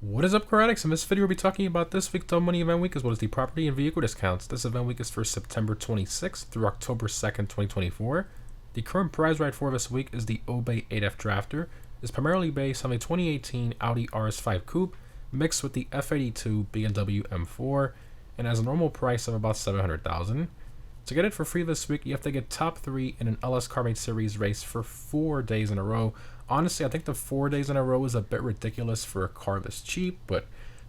What is up, car addicts? In this video, we'll be talking about this week's Dumb Money Event Week as well as the property and vehicle discounts. This event week is for September 26th through October 2nd, 2024. The current prize ride for this week is the Obey 8F Drafter. It's primarily based on the 2018 Audi RS5 Coupe mixed with the F82 BMW M4 and has a normal price of about $700,000. To get it for free this week, you have to get top 3 in an LS Carmade Series race for 4 days in a row. Honestly, I think the 4 days in a row is a bit ridiculous for a car this cheap, but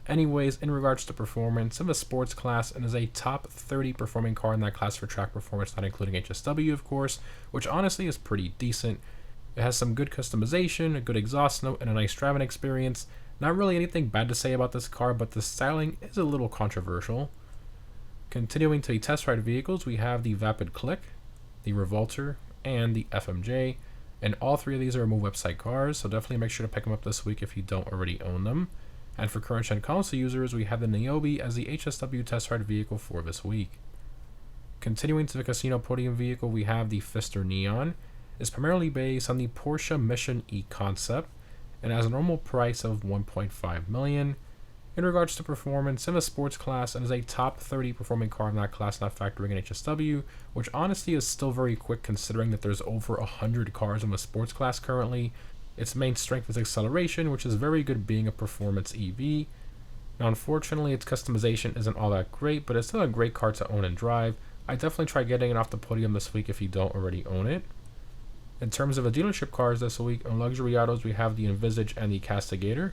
anyways, in regards to performance, in the sports class, and is a top 30 performing car in that class for track performance, not including HSW, of course, which honestly is pretty decent. It has some good customization, a good exhaust note, and a nice driving experience. Not really anything bad to say about this car, but the styling is a little controversial. Continuing to the test ride vehicles, we have the Vapid Click, the Revolter, and the FMJ, and all three of these are Move website cars, so definitely make sure to pick them up this week if you don't already own them. And for current gen console users, we have the Niobe as the HSW test ride vehicle for this week. Continuing to the casino podium vehicle, we have the Pfister Neon. It's primarily based on the Porsche Mission E concept and has a normal price of $1.5 million. In regards to performance, in the sports class, and is a top 30 performing car in that class, not factoring in HSW, which honestly is still very quick considering that there's over 100 cars in the sports class currently. Its main strength is acceleration, which is very good being a performance EV. Now, unfortunately, its customization isn't all that great, but it's still a great car to own and drive. I definitely try getting it off the podium this week if you don't already own it. In terms of the dealership cars this week, on luxury autos, we have the Envisage and the Castigator.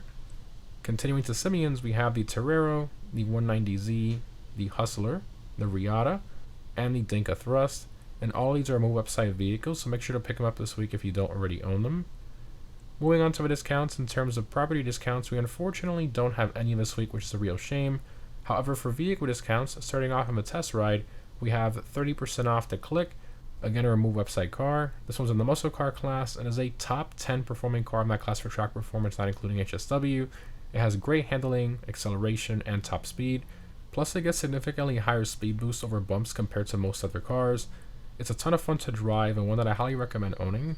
Continuing to Simeons, we have the Torero, the 190Z, the Hustler, the Riata, and the Dinka Thrust, and all these are Move website vehicles, so make sure to pick them up this week if you don't already own them. Moving on to the discounts, in terms of property discounts, we unfortunately don't have any this week, which is a real shame. However, for vehicle discounts, starting off on the test ride, we have 30% off the Click, again a Move website car. This one's in the muscle car class and is a top 10 performing car in that class for track performance, not including HSW. It has great handling, acceleration, and top speed, plus it gets significantly higher speed boost over bumps compared to most other cars. It's a ton of fun to drive and one that I highly recommend owning.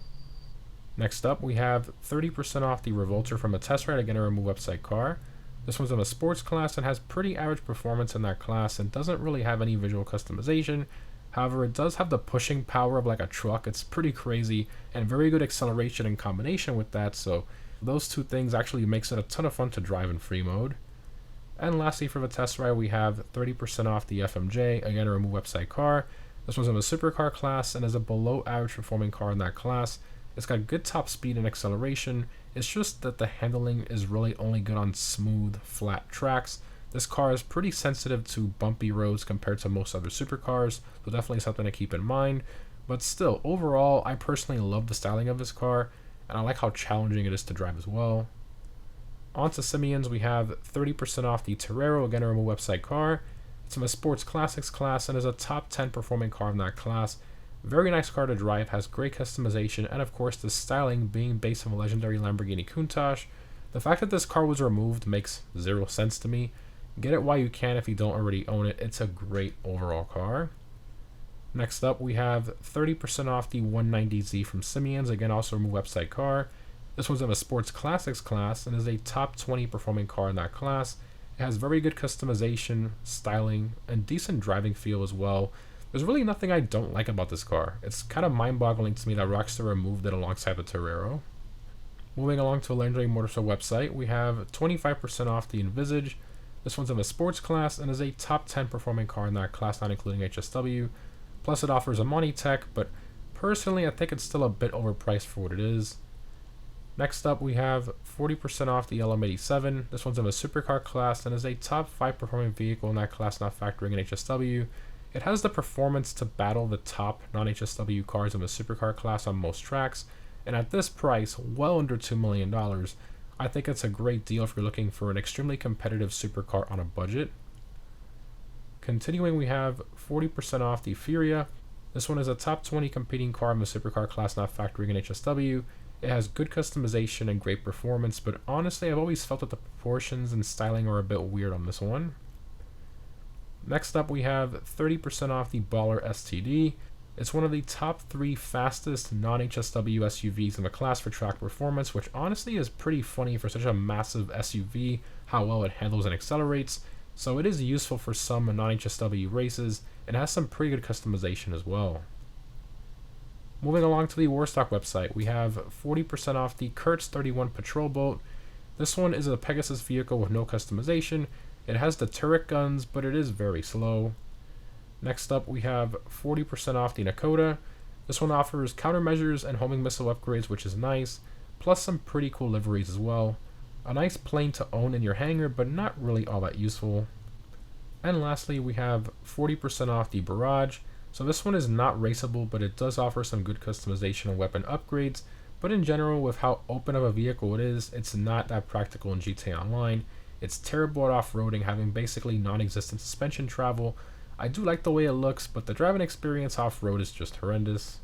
Next up, we have 30% off the Revolter from a test ride, again a Move website car. This one's in the sports class and has pretty average performance in that class and doesn't really have any visual customization. However, it does have the pushing power of like a truck. It's pretty crazy and very good acceleration in combination with that, so those two things actually makes it a ton of fun to drive in free mode. And lastly, for the test ride, we have 30% off the FMJ, again a Move website car. This one's in the supercar class and is a below average performing car in that class. It's got good top speed and acceleration. It's just that the handling is really only good on smooth, flat tracks. This car is pretty sensitive to bumpy roads compared to most other supercars, so definitely something to keep in mind. But still, overall, I personally love the styling of this car, and I like how challenging it is to drive as well. On to Simeons, we have 30% off the Torero, again a Move website car. It's in the Sports Classics class and is a top 10 performing car in that class. Very nice car to drive, has great customization, and of course the styling being based on the legendary Lamborghini Countach. The fact that this car was removed makes zero sense to me. Get it while you can if you don't already own it. It's a great overall car. Next up, we have 30% off the 190Z from Simeons, again also a Move website car. This one's in the Sports Classics class and is a top 20 performing car in that class. It has very good customization, styling, and decent driving feel as well. There's really nothing I don't like about this car. It's kind of mind-boggling to me that Rockstar removed it alongside the Torero. Moving along to a legendary motorcycle website, we have 25% off the Envisage. This one's in the sports class and is a top 10 performing car in that class, not including HSW. Plus it offers a Money Tech, but personally I think it's still a bit overpriced for what it is. Next up, we have 40% off the LM87. This one's in the supercar class and is a top 5 performing vehicle in that class, not factoring in HSW. It has the performance to battle the top non-HSW cars in the supercar class on most tracks, and at this price, well under $2 million, I think it's a great deal if you're looking for an extremely competitive supercar on a budget. Continuing, we have 40% off the Furia. This one is a top 20 competing car in the supercar class, not factoring in HSW. It has good customization and great performance, but honestly I've always felt that the proportions and styling are a bit weird on this one. Next up, we have 30% off the Baller STD. It's one of the top 3 fastest non-HSW SUVs in the class for track performance, which honestly is pretty funny for such a massive SUV, how well it handles and accelerates. So it is useful for some non-HSW races, and has some pretty good customization as well. Moving along to the Warstock website, we have 40% off the Kurtz 31 Patrol Boat. This one is a Pegasus vehicle with no customization. It has the turret guns, but it is very slow. Next up, we have 40% off the Nakota. This one offers countermeasures and homing missile upgrades, which is nice, plus some pretty cool liveries as well. A nice plane to own in your hangar, but not really all that useful. And lastly, we have 40% off the Barrage. So this one is not raceable, but it does offer some good customization and weapon upgrades. But in general, with how open of a vehicle it is, it's not that practical in GTA Online. It's terrible at off-roading, having basically non-existent suspension travel. I do like the way it looks, but the driving experience off-road is just horrendous.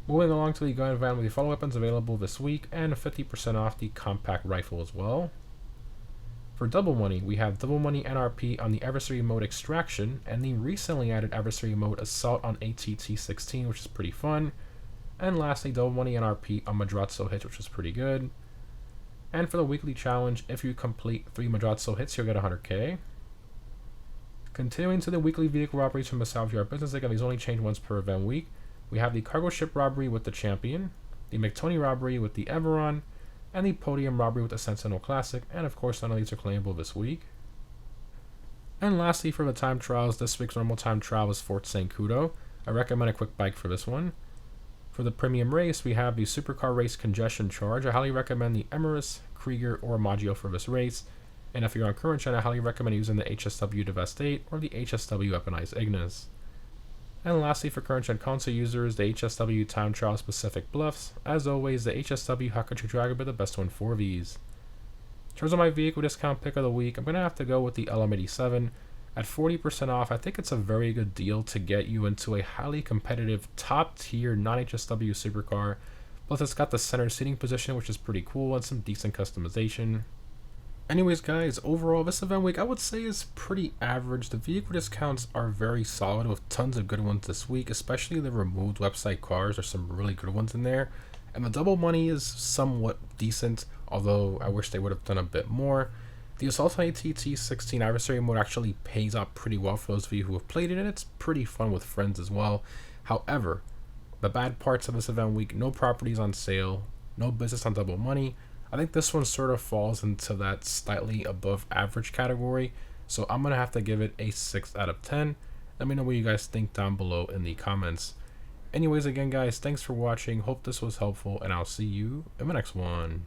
Moving along to the gun van with the follow weapons available this week, and 50% off the compact rifle as well. For double money, we have double money NRP on the adversary mode Extraction, and the recently added adversary mode Assault on ATT-16, which is pretty fun. And lastly, double money NRP on Madrazo hits, which is pretty good. And for the weekly challenge, if you complete 3 Madrazo hits, you'll get 100k. Continuing to the weekly vehicle robberies from the Salvage Yard Business, again, these only change once per event week. We have the cargo ship robbery with the Champion, the McTony robbery with the Everon, and the podium robbery with the Sentinel Classic, and of course none of these are claimable this week. And lastly, for the time trials, this week's normal time trial is Fort St. Cudo. I recommend a quick bike for this one. For the premium race, we have the Supercar Race Congestion Charge. I highly recommend the Emerus, Krieger, or Maggio for this race. And if you're on current gen, I highly recommend using the HSW Devastate or the HSW Weaponized Ignis. And lastly, for current gen console users, the HSW Time Trial Specific Bluffs. As always, the HSW Hot Country Dragger be the best one for these. In terms of my vehicle discount pick of the week, I'm going to have to go with the LM87. At 40% off, I think it's a very good deal to get you into a highly competitive, top-tier non-HSW supercar. Plus, it's got the center seating position, which is pretty cool, and some decent customization. Anyways, guys, overall, this event week I would say is pretty average. The vehicle discounts are very solid with tons of good ones this week, especially the removed website cars. There's some really good ones in there. And the double money is somewhat decent, although I wish they would have done a bit more. The Assault on ATT-16 adversary mode actually pays out pretty well for those of you who have played it, and it's pretty fun with friends as well. However, the bad parts of this event week: no properties on sale, no business on double money. I think this one sort of falls into that slightly above average category, so I'm going to have to give it a 6 out of 10. Let me know what you guys think down below in the comments. Anyways, again guys, thanks for watching, hope this was helpful, and I'll see you in the next one.